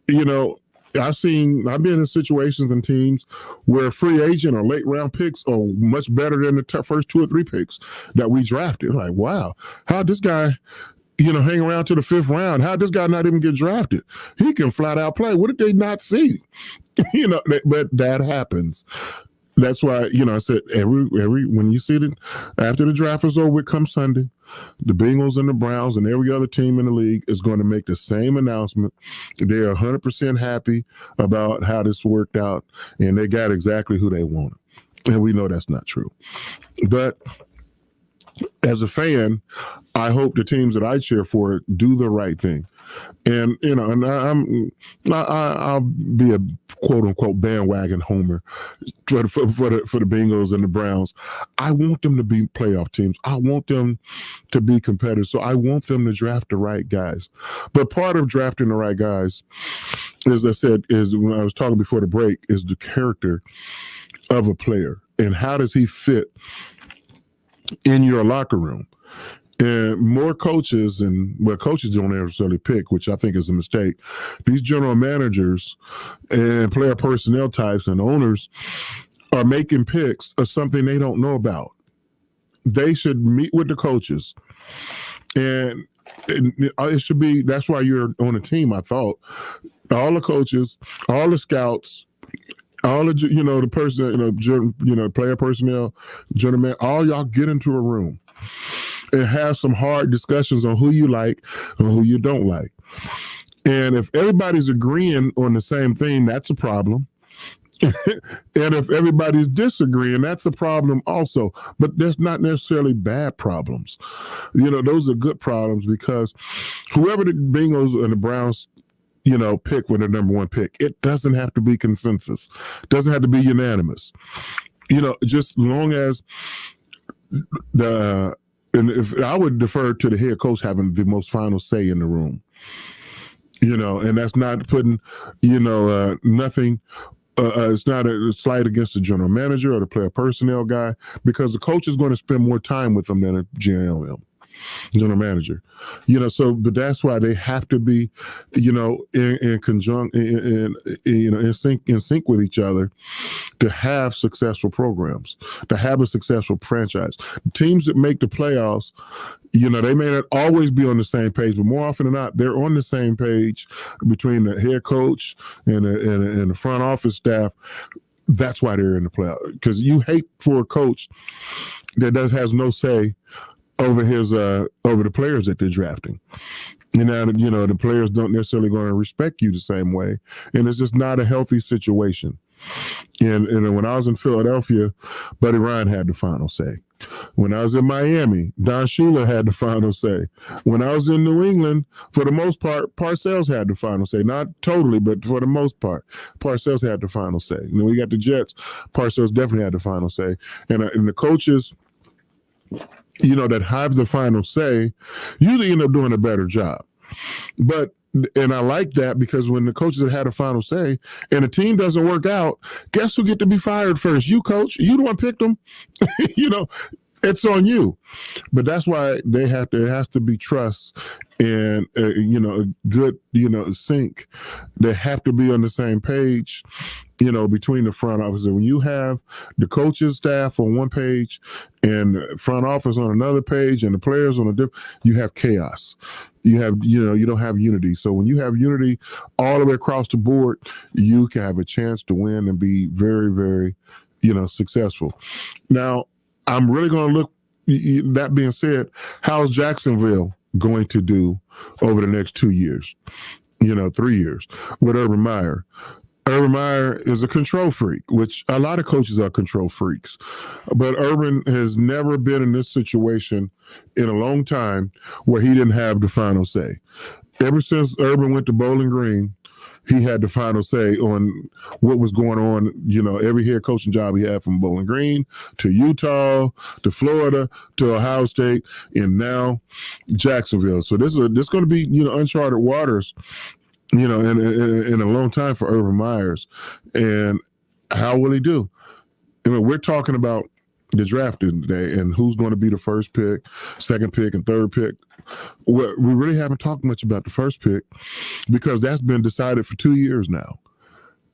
I've been in situations and teams where free agent or late round picks are much better than the first 2 or 3 picks that we drafted. Like, wow, how'd this guy, hang around to the 5th round? How'd this guy not even get drafted? He can flat out play. What did they not see? But that happens. That's why, I said every when you see it after the draft is over, come Sunday, the Bengals and the Browns and every other team in the league is going to make the same announcement. They are 100% happy about how this worked out, and they got exactly who they wanted. And we know that's not true. But as a fan, I hope the teams that I cheer for do the right thing. And I'll be a quote unquote bandwagon homer for the Bengals and the Browns. I want them to be playoff teams. I want them to be competitive. So I want them to draft the right guys. But part of drafting the right guys, as I said, is when I was talking before the break, is the character of a player and how does he fit in your locker room. And more coaches, coaches don't necessarily pick, which I think is a mistake. These general managers and player personnel types and owners are making picks of something they don't know about. They should meet with the coaches. And it should be, that's why you're on a team, I thought. All the coaches, all the scouts, all the, the person, player personnel, general man, all y'all get into a room and have some hard discussions on who you like and who you don't like. And if everybody's agreeing on the same thing, that's a problem. And if everybody's disagreeing, that's a problem also. But that's not necessarily bad problems. Those are good problems, because whoever the Bengals and the Browns pick when they're number 1 pick, it doesn't have to be consensus. It doesn't have to be unanimous. Just long as and if I would defer to the head coach having the most final say in the room, and that's not putting, nothing. It's not a slight against the general manager or the player personnel guy, because the coach is going to spend more time with them than a general manager. But that's why they have to be, in conjunction, in sync with each other to have successful programs, to have a successful franchise. Teams that make the playoffs, they may not always be on the same page, but more often than not, they're on the same page between the head coach and the front office staff. That's why they're in the playoffs, because you hate for a coach that has no say over the players that they're drafting. The players don't necessarily going to respect you the same way, and it's just not a healthy situation. And when I was in Philadelphia, Buddy Ryan had the final say. When I was in Miami, Don Shula had the final say. When I was in New England, for the most part, Parcells had the final say. Not totally, but for the most part, Parcells had the final say. And then we got the Jets, Parcells definitely had the final say. And the coaches, that have the final say usually end up doing a better job. And I like that, because when the coaches have had a final say and the team doesn't work out, guess who get to be fired first? You, coach. You the one picked them. It's on you. But that's why it has to be trust and a good sync. They have to be on the same page, between the front office. And when you have the coaches staff on one page and the front office on another page and the players on a different, you have chaos. You have, you don't have unity. So when you have unity all the way across the board, you can have a chance to win and be very, very, successful. Now, I'm really going to look, that being said, how's Jacksonville going to do over the next 2 years, 3 years with Urban Meyer? Urban Meyer is a control freak, which a lot of coaches are control freaks. But Urban has never been in this situation in a long time where he didn't have the final say. Ever since Urban went to Bowling Green, he had the final say on what was going on, every head coaching job he had, from Bowling Green to Utah to Florida to Ohio State and now Jacksonville. So this is going to be, uncharted waters, in a long time for Urban Myers. And how will he do? I mean, we're talking about the draft today and who's going to be the first pick, second pick, and third pick. We really haven't talked much about the first pick because that's been decided for 2 years now.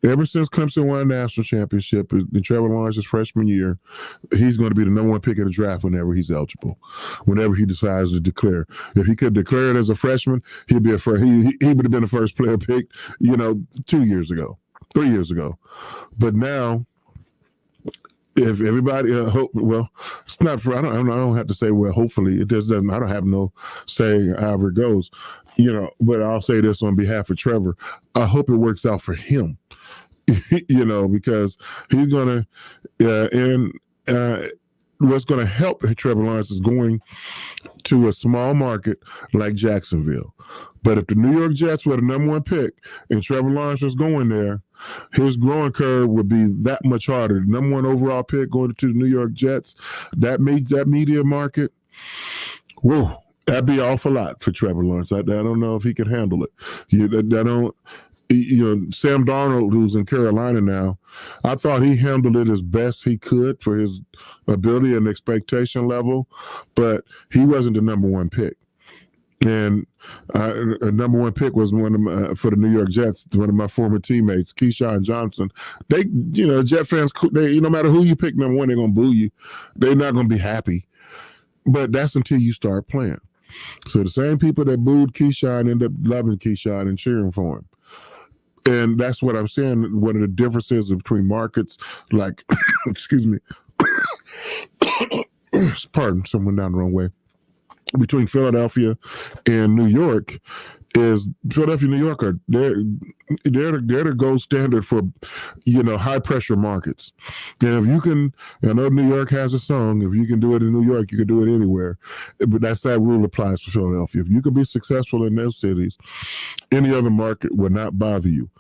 Ever since Clemson won a national championship in Trevor Lawrence's freshman year, he's going to be the number one pick in the draft whenever he's eligible, whenever he decides to declare. If he could declare it as a freshman, he'd be he would have been the first player picked, 2 years ago, 3 years ago. But now, if everybody it's not for. I don't have to say. Well, hopefully it doesn't. I don't have no say however it goes, But I'll say this on behalf of Trevor. I hope it works out for him, because he's gonna. What's going to help Trevor Lawrence is going to a small market like Jacksonville. But if the New York Jets were the number one pick and Trevor Lawrence was going there, his growing curve would be that much harder. The number one overall pick going to the New York Jets, that media market, whoa, that'd be an awful lot for Trevor Lawrence. I don't know if he can handle it. Sam Darnold, who's in Carolina now, I thought he handled it as best he could for his ability and expectation level, but he wasn't the number one pick. And a number one pick was for the New York Jets, one of my former teammates, Keyshawn Johnson. They, Jet fans, no matter who you pick number one, they're going to boo you. They're not going to be happy. But that's until you start playing. So the same people that booed Keyshawn end up loving Keyshawn and cheering for him. And that's what I'm saying. One of the differences between markets, like, excuse me, pardon, someone down the wrong way, between Philadelphia and New York is Philadelphia, New York are they're the gold standard for high pressure markets. And if you can, I know New York has a song, if you can do it in New York, you can do it anywhere. But that rule applies for Philadelphia. If you can be successful in those cities, any other market will not bother you.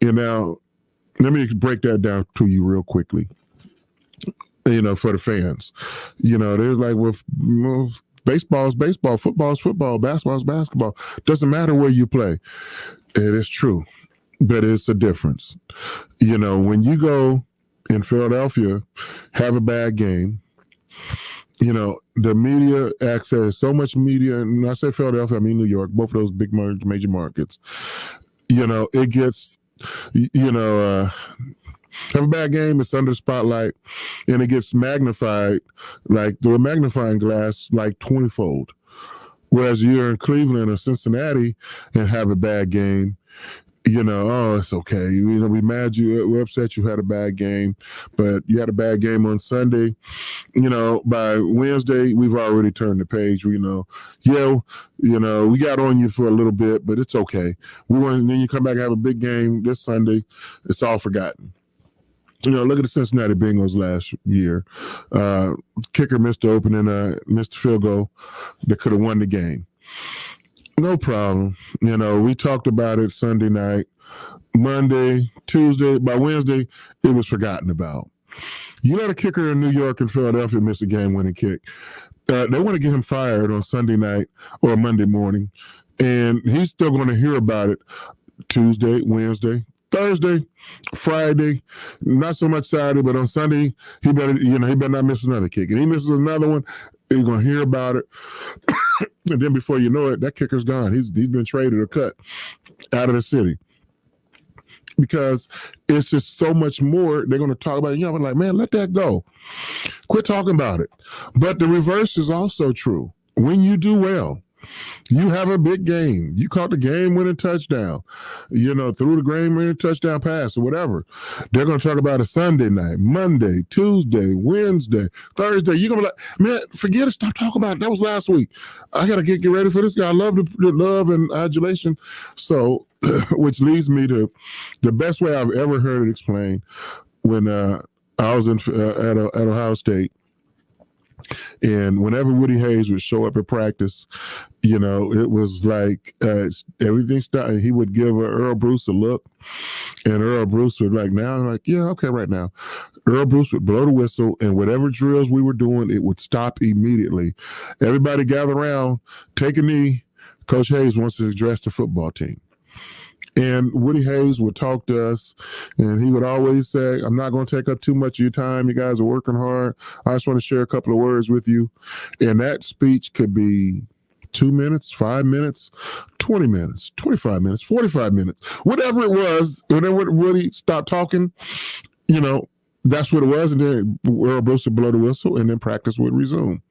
And now let me break that down to you real quickly. For the fans, there's like with baseball is baseball, football is football, basketball is basketball. Doesn't matter where you play. It is true, but it's a difference. When you go in Philadelphia, have a bad game, the media access, so much media, and I say Philadelphia, I mean New York, both of those big major markets, it gets, have a bad game, it's under the spotlight, and it gets magnified like the magnifying glass, like 20-fold. Whereas you're in Cleveland or Cincinnati and have a bad game, it's okay. We mad we're upset you had a bad game, but you had a bad game on Sunday. By Wednesday, we've already turned the page. We got on you for a little bit, but it's okay. Then you come back and have a big game this Sunday, it's all forgotten. Look at the Cincinnati Bengals last year. Kicker missed the opening, missed the field goal that could have won the game. No problem. We talked about it Sunday night, Monday, Tuesday. By Wednesday, it was forgotten about. You let a kicker in New York and Philadelphia miss a game-winning kick. They want to get him fired on Sunday night or Monday morning, and he's still going to hear about it Tuesday, Wednesday, Thursday, Friday, not so much Saturday, but on Sunday, he better not miss another kick. And he misses another one, he's going to hear about it. And then before you know it, that kicker's gone. He's been traded or cut out of the city. Because it's just so much more they're going to talk about. I'm like, man, let that go. Quit talking about it. But the reverse is also true. When you do well, you have a big game. You caught the game-winning touchdown, threw the game-winning touchdown pass or whatever. They're going to talk about it Sunday night, Monday, Tuesday, Wednesday, Thursday. You're going to be like, man, forget it. Stop talking about it. That was last week. I got to get ready for this guy. I love the love and adulation. So, which leads me to the best way I've ever heard it explained when I was at Ohio State. And whenever Woody Hayes would show up at practice, it was like everything started. He would give Earl Bruce a look, and Earl Bruce would yeah, okay, right now. Earl Bruce would blow the whistle, and whatever drills we were doing, it would stop immediately. Everybody gather around, take a knee. Coach Hayes wants to address the football team. And Woody Hayes would talk to us, and he would always say, I'm not going to take up too much of your time. You guys are working hard. I just want to share a couple of words with you. And that speech could be 2 minutes, 5 minutes, 20 minutes, 25 minutes, 45 minutes, whatever it was. Whenever Woody stopped talking, that's what it was. And then Earl Bruce would blow the whistle, and then practice would resume.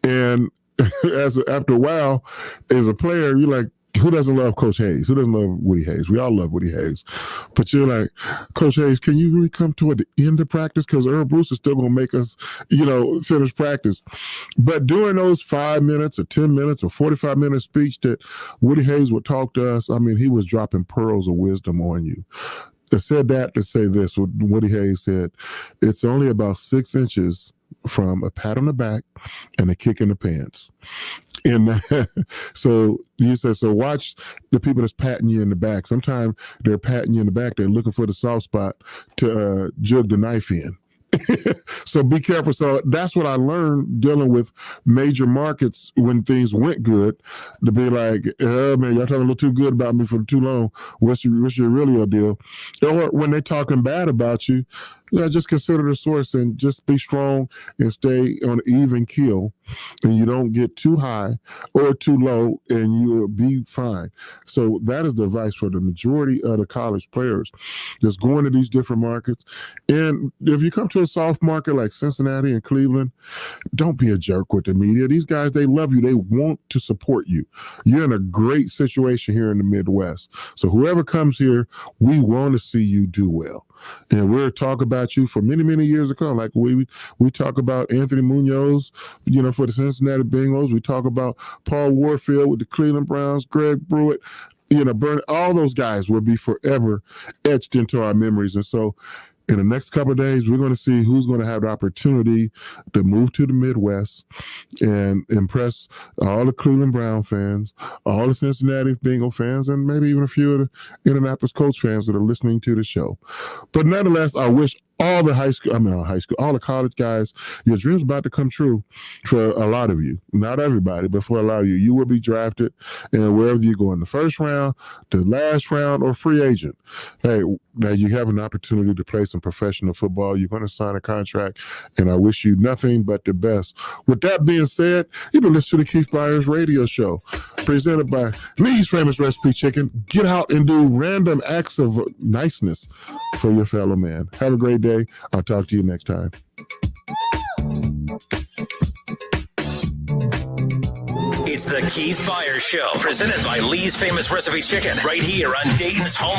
And after a while, as a player, you're like, who doesn't love Coach Hayes? Who doesn't love Woody Hayes? We all love Woody Hayes. But you're like, Coach Hayes, can you really come toward the end of practice? Because Earl Bruce is still going to make us, finish practice. But during those 5 minutes or 10 minutes or 45-minute speech that Woody Hayes would talk to us, he was dropping pearls of wisdom on you. I said that to say this. What Woody Hayes said, it's only about 6 inches from a pat on the back and a kick in the pants. And so you said, so watch the people that's patting you in the back. Sometimes they're patting you in the back. They're looking for the soft spot to jug the knife in. So be careful. So that's what I learned dealing with major markets when things went good, to be like, oh man, y'all talking a little too good about me for too long. What's your real deal? Or when they're talking bad about you, just consider the source and just be strong and stay on an even keel, and you don't get too high or too low, and you'll be fine. So that is the advice for the majority of the college players that's going to these different markets. And if you come to a soft market like Cincinnati and Cleveland, don't be a jerk with the media. These guys, they love you. They want to support you. You're in a great situation here in the Midwest. So whoever comes here, we want to see you do well. And we'll talk about you for many, many years to come. Like we talk about Anthony Munoz, for the Cincinnati Bengals. We talk about Paul Warfield with the Cleveland Browns, Greg Brewitt, Bernard. All those guys will be forever etched into our memories. And so in the next couple of days, we're going to see who's going to have the opportunity to move to the Midwest and impress all the Cleveland Brown fans, all the Cincinnati Bengal fans, and maybe even a few of the Indianapolis Colts fans that are listening to the show. But nonetheless, I wish all the all the college guys, your dream's about to come true for a lot of you. Not everybody, but for a lot of you. You will be drafted, and wherever you go in the first round, the last round, or free agent, hey, now you have an opportunity to play some professional football. You're going to sign a contract, and I wish you nothing but the best. With that being said, you've been listening to the Keith Byars Radio Show, presented by Lee's Famous Recipe Chicken. Get out and do random acts of niceness for your fellow man. Have a great day. I'll talk to you next time. It's the Keith Byars Show, presented by Lee's Famous Recipe Chicken, right here on Dayton's home